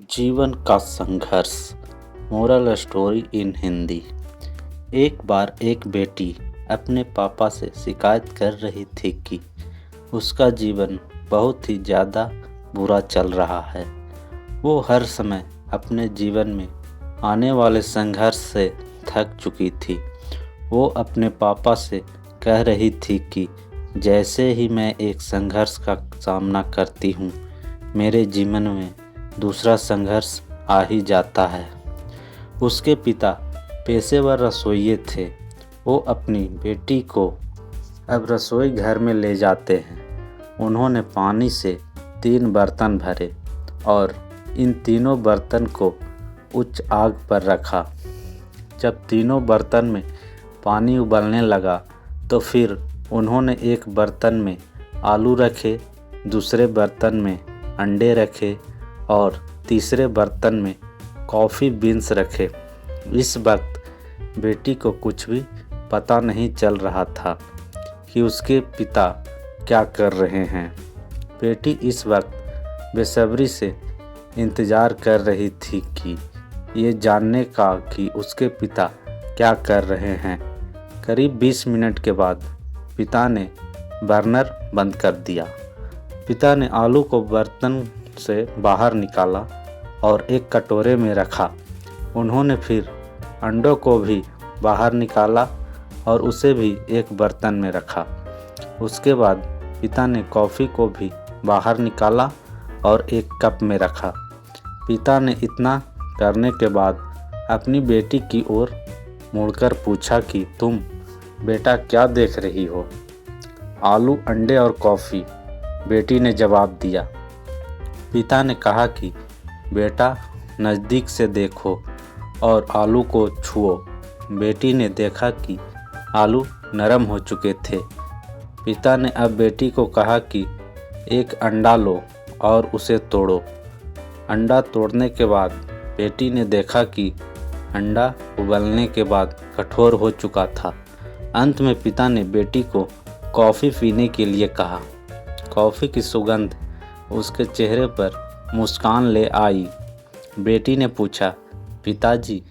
जीवन का संघर्ष। Moral story in Hindi. एक बार एक बेटी अपने पापा से शिकायत कर रही थी कि उसका जीवन बहुत ही ज़्यादा बुरा चल रहा है। वो हर समय अपने जीवन में आने वाले संघर्ष से थक चुकी थी। वो अपने पापा से कह रही थी कि जैसे ही मैं एक संघर्ष का सामना करती हूँ, मेरे जीवन में दूसरा संघर्ष आ ही जाता है। उसके पिता पेशेवर रसोइये थे। वो अपनी बेटी को अब रसोई घर में ले जाते हैं। उन्होंने पानी से 3 बर्तन भरे और इन तीनों बर्तन को उच्च आग पर रखा। जब तीनों बर्तन में पानी उबलने लगा तो फिर उन्होंने एक बर्तन में आलू रखे, दूसरे बर्तन में अंडे रखे और तीसरे बर्तन में कॉफ़ी बीन्स रखे। इस वक्त बेटी को कुछ भी पता नहीं चल रहा था कि उसके पिता क्या कर रहे हैं। बेटी इस वक्त बेसब्री से इंतज़ार कर रही थी कि ये जानने का कि उसके पिता क्या कर रहे हैं। करीब 20 मिनट के बाद पिता ने बर्नर बंद कर दिया। पिता ने आलू को बर्तन से बाहर निकाला और एक कटोरे में रखा। उन्होंने फिर अंडों को भी बाहर निकाला और उसे भी एक बर्तन में रखा। उसके बाद पिता ने कॉफ़ी को भी बाहर निकाला और एक कप में रखा। पिता ने इतना करने के बाद अपनी बेटी की ओर मुड़कर पूछा कि तुम बेटा क्या देख रही हो? आलू, अंडे और कॉफ़ी, बेटी ने जवाब दिया। पिता ने कहा कि बेटा नज़दीक से देखो और आलू को छुओ। बेटी ने देखा कि आलू नरम हो चुके थे। पिता ने अब बेटी को कहा कि एक अंडा लो और उसे तोड़ो। अंडा तोड़ने के बाद बेटी ने देखा कि अंडा उबलने के बाद कठोर हो चुका था। अंत में पिता ने बेटी को कॉफ़ी पीने के लिए कहा। कॉफ़ी की सुगंध उसके चेहरे पर मुस्कान ले आई। बेटी ने पूछा, पिताजी,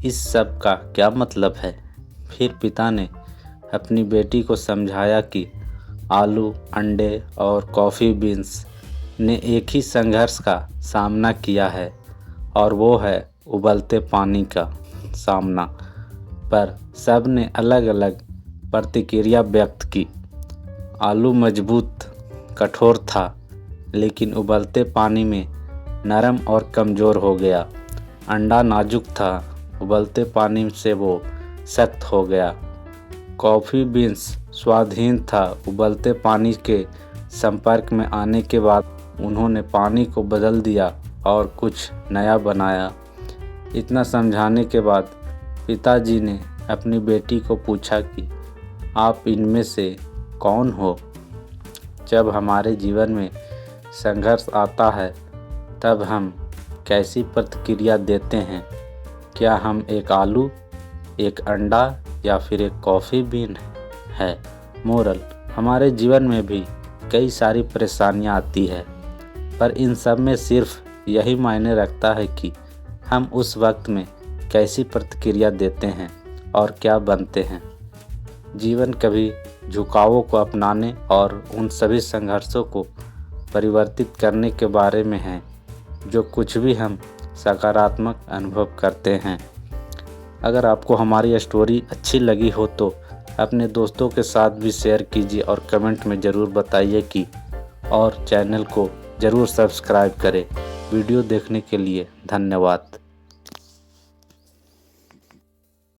इस सब का क्या मतलब है? फिर पिता ने अपनी बेटी को समझाया कि आलू, अंडे और कॉफ़ी बीन्स ने एक ही संघर्ष का सामना किया है और वो है उबलते पानी का सामना। पर सब ने अलग अलग प्रतिक्रिया व्यक्त की। आलू मजबूत कठोर था, लेकिन उबलते पानी में नरम और कमज़ोर हो गया। अंडा नाजुक था, उबलते पानी से वो सख्त हो गया। कॉफ़ी बीन्स स्वादहीन था, उबलते पानी के संपर्क में आने के बाद उन्होंने पानी को बदल दिया और कुछ नया बनाया। इतना समझाने के बाद पिताजी ने अपनी बेटी को पूछा कि आप इनमें से कौन हो? जब हमारे जीवन में संघर्ष आता है तब हम कैसी प्रतिक्रिया देते हैं? क्या हम एक आलू, एक अंडा या फिर एक कॉफ़ी बीन है? मोरल: हमारे जीवन में भी कई सारी परेशानियां आती है, पर इन सब में सिर्फ यही मायने रखता है कि हम उस वक्त में कैसी प्रतिक्रिया देते हैं और क्या बनते हैं। जीवन कभी झुकावों को अपनाने और उन सभी संघर्षों को परिवर्तित करने के बारे में है जो कुछ भी हम सकारात्मक अनुभव करते हैं। अगर आपको हमारी स्टोरी अच्छी लगी हो तो अपने दोस्तों के साथ भी शेयर कीजिए और कमेंट में ज़रूर बताइए कि और चैनल को ज़रूर सब्सक्राइब करें। वीडियो देखने के लिए धन्यवाद।